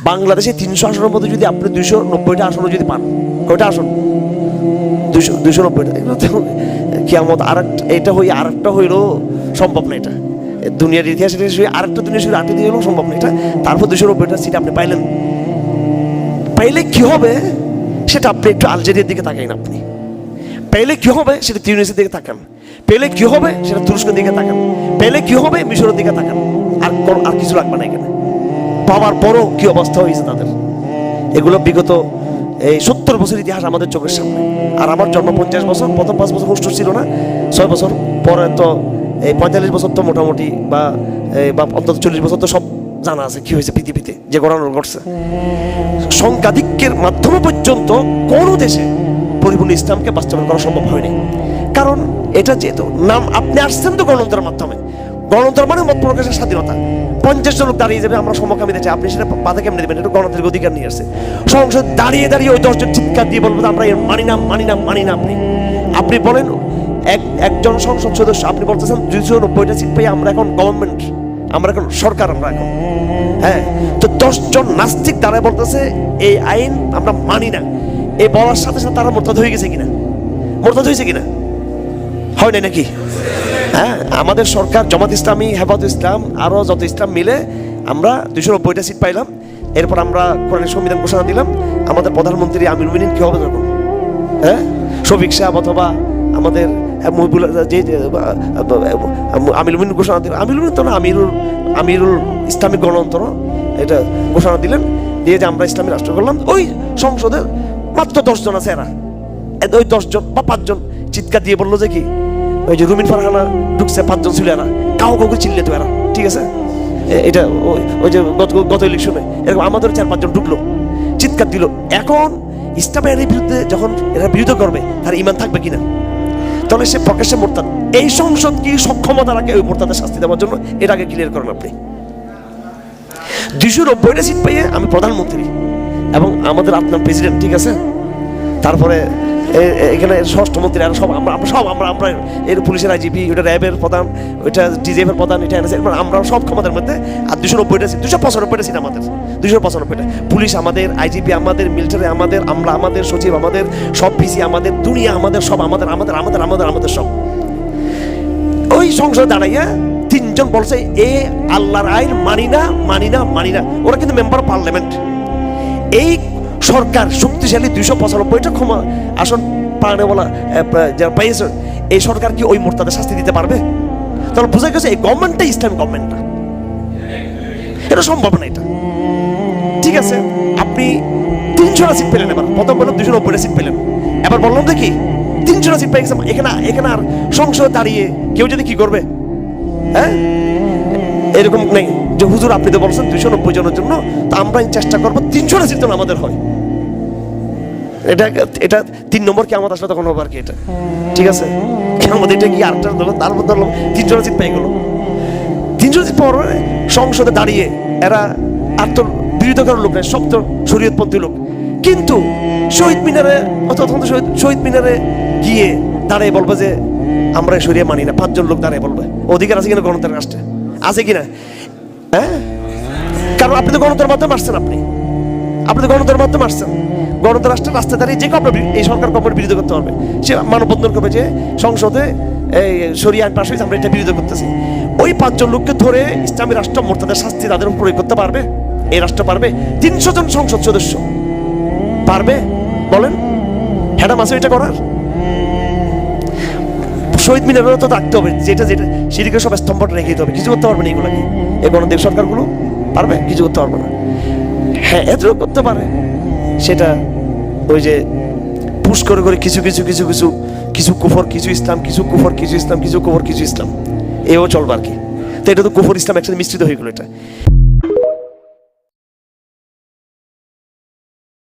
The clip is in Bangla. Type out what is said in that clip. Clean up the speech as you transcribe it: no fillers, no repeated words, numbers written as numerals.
বাংলাদেশে 300 আসনের মধ্যে যদি আপনি 290টা আসনও যদি পান, কয়টা আসন? 290টা। এগুলো তো কিয়ামত এটা আরেকটা হইলেও সম্ভব না। এটা দুনিয়ার ইতিহাসে আরেকটা দুনিয়া শুধু 8 দিয়ে হলেও সম্ভব না এটা। তারপর 290টা সিট আপনি পাইলেন, পাইলে কি হবে সেটা আপনি একটু আলজেরিয়ার দিকে তাকাইন। আপনি পেলে কি হবে সেটা তিউনিসের দিকে তাকান, পেলে কি হবে সেটা তুরস্কের দিকে তাকান, পেলে কি হবে মিশরের দিকে তাকান। আর কিছু লাগবে না এখানে। পাওয়ার পরও কি অবস্থা হয়েছে তাদের, এগুলো বিগত এই 70 বছর ইতিহাস আমাদের চোখের সামনে। আর আমার জন্ম 50 বছর, প্রথম 5 বছর হুঁশ ছিল না, 6 বছর পরে তো এই 45 বছর তো মোটামুটি বা অন্তত 40 বছর তো সব জানা আছে কি হয়েছে পৃথিবীতে, যে ঘটনা ঘটছে। সংখ্যাধিক্যের মাধ্যমে পর্যন্ত কোনো দেশে পরিপূর্ণ ইসলামকে বাস্তবায়ন করা সম্ভব হয়নি। কারণ এটা যেহেতু নাম, আপনি আসছেন তো গণতন্ত্রের মাধ্যমে। গণতন্ত্র মানে মত প্রকাশের স্বাধীনতা। 50 জন লোক দাঁড়িয়ে যাবে, আমরা সমকামী দেশে, আপনি সেটা বাধা কেমনে দেবেন? এটা গণতান্ত্রিক অধিকার নিয়ে আসছে। সংসদ দাঁড়িয়ে দাঁড়িয়ে ওই 10 জন চিৎকার দিয়ে বলবো আমরা এর মানি না, মানি না, মানি না। আপনি বলেন একজন সংসদ সদস্য, আপনি বলতেছেন 290টা সিট পাই আমরা এখন গভর্নমেন্ট, আমরা এখন সরকার, আমরা এখন, হ্যাঁ, তো 10 জন নাস্তিক দাঁড়ায় বলতেছে এই আইন আমরা মানি না। এই বলার সাথে সাথে তারা মোরতাদ হয়ে গেছে কিনা? মোরতাদ হয়েছে কিনা? হয় নাই নাকি? হ্যাঁ, আমাদের সরকার, জামাত ইসলামী, হেফাজত ইসলাম, আরো যত ইসলাম মিলে আমরা 290টা সিট পাইলাম। এরপর আমরা কোরআনের সংবিধান ঘোষণা দিলাম। আমাদের প্রধানমন্ত্রী আমিরুল মুমিনিন কি হবে তখন? হ্যাঁ, শফিক সাহেব অথবা আমাদের মহিবুল যে আমিরুল মুমিনিন ঘোষণা দিল, আমিরুল মুমিনিন তো না, আমিরুল ইসলামিক গণতন্ত্র এটা ঘোষণা দিলেন, দিয়ে যে আমরা ইসলামী রাষ্ট্র করলাম। ওই সংসদে মাত্র 10 জন আছে, এরা ওই 10 জন বা 5 জন চিৎকার দিয়ে বললো যে কি, ওই যে রুমিন ফারহানা ঢুকছে, 5 জন ছিল, এরা কাউকে চিল্লে তো এরা, ঠিক আছে। এটা ওই যে গত ইলেকশনে এরকম আমাদের 4-5 জন ঢুকলো, চিৎকার দিল। এখন ইসলামের বিরুদ্ধে যখন এরা বিরোধ করবে, তার ইমান থাকবে কিনা? তাহলে সে প্রকাশ্যে মোরতাদ। এই সংসদ কি সক্ষমতা রাখে ওই মোরতাদের শাস্তি দেওয়ার জন্য? এর আগে ক্লিয়ার করেন আপনি। 290টা সিট পাইয়ে আমি প্রধানমন্ত্রী এবং আমাদের আপনার প্রেসিডেন্ট, ঠিক আছে। তারপরে এখানে স্বরাষ্ট্রমন্ত্রী, আর সব আমরা এর পুলিশের আইজিপি, ওটা র্যাবের প্রধান, ওইটা ডিজিএফ এর প্রধান, এটা আমরা সব ক্ষমতার মধ্যে। আর 290টা সিট, 295টা সিট আমাদের, 295টা। পুলিশ আমাদের, আইজিপি আমাদের, মিলিটারি আমাদের, আমরা আমাদের, সচিব আমাদের, সব পিসি আমাদের, দুনিয়া আমাদের, সব আমাদের আমাদের আমাদের আমাদের আমাদের সব। ওই সংসদে দাঁড়াইয়া 3 জন বলছে এ আল্লাহর আইন মানি না, মানি না, মানি না। ওরা কিন্তু মেম্বার অফ পার্লামেন্ট। এই সরকার শক্তিশালী 295টা আসন পানে বলা যারা পাইয়েছে, এই সরকার কি ওই মোরতাদের শাস্তি দিতে পারবে? তাহলে বোঝা গেছে এই গভর্নমেন্টটা ইসলামিক গভর্নমেন্ট না, এটা সম্ভব না। এটা ঠিক আছে, আপনি 300টা সিট পেলেন, এবার প্রথম বললাম 290টা সিট পেলেন, এবার বললাম দেখি 300টা সিট পেয়ে গেছে। এখানে আর সংসদ দাঁড়িয়ে কেউ যদি কি করবে? হ্যাঁ, এরকম নেই যে হুজুর আপনি তো বলছেন 290 জনের জন্য, তা আমরা চেষ্টা করবো 300টা সিট যেন আমাদের হয়। এটা 3 নম্বর কি আমাদের আসলে তখন হবে আর কি, এটা ঠিক আছে। আমাদের এটা কি আরেকটা ধরলো, তারপর ধরলাম 300টা সিট পেয়ে গেলো। 300টা সিট পর সংসদে দাঁড়িয়ে এরা আর তো বিরোধিতা করার লোক নেই, সব তো শরীয়তপন্থী লোক। কিন্তু শহীদ মিনারে অথবা শহীদ মিনারে গিয়ে দাঁড়িয়ে বলবো যে আমরা শরিয়া মানি না, 5 জন লোক দাঁড়িয়ে বলবে। অধিকার আছে কিনা গণতন্ত্রের রাষ্ট্রে? আছে কিনা? হ্যাঁ, কারণ আপনি তো গণতন্ত্রের মাধ্যমে আসছেন, আপনি তো গণতন্ত্রের মাধ্যমে আসছেন। গণতন্ত্র রাষ্ট্রের রাস্তায় দাঁড়িয়ে যে কাউকে এই সরকার গভর্নমেন্ট বিরোধী করতে পারবে, সে মানববন্ধন করবে যে সংসদে এই শরিয়া আইন পাশ হয়েছে, আমরা এটা বিরোধী করতেছি। ওই 5 জন লোককে ধরে ইসলামী রাষ্ট্র মোরতাদের শাস্তি তাদের উপর প্রয়োগ করতে পারবে এই রাষ্ট্র? পারবে? 300 জন সংসদ সদস্য পারবে? বলেন, হ্যাডাম আছে এটা করার? শহীদ মিনারেও তো রাখতে হবে, যেটা সেদিকে সব স্তম্ভটা রেখে দিতে হবে। কিছু করতে পারবে না এগুলোকে, এই গণতান্ত্রিক সরকারগুলো পারবে? কিছু করতে পারবে না। হ্যাঁ, এতটুকু করতে পারে, সেটা ওই যে পুশ করে করে কিছু কুফর, কিছু ইসলাম, কিছু কুফর, কিছু ইসলাম, কিছু কুফর, কিছু ইসলাম, এও চলবে আর কি। তো এটা তো কুফর ইসলাম একসাথে মিশ্রিত হয়ে গেলো এটা।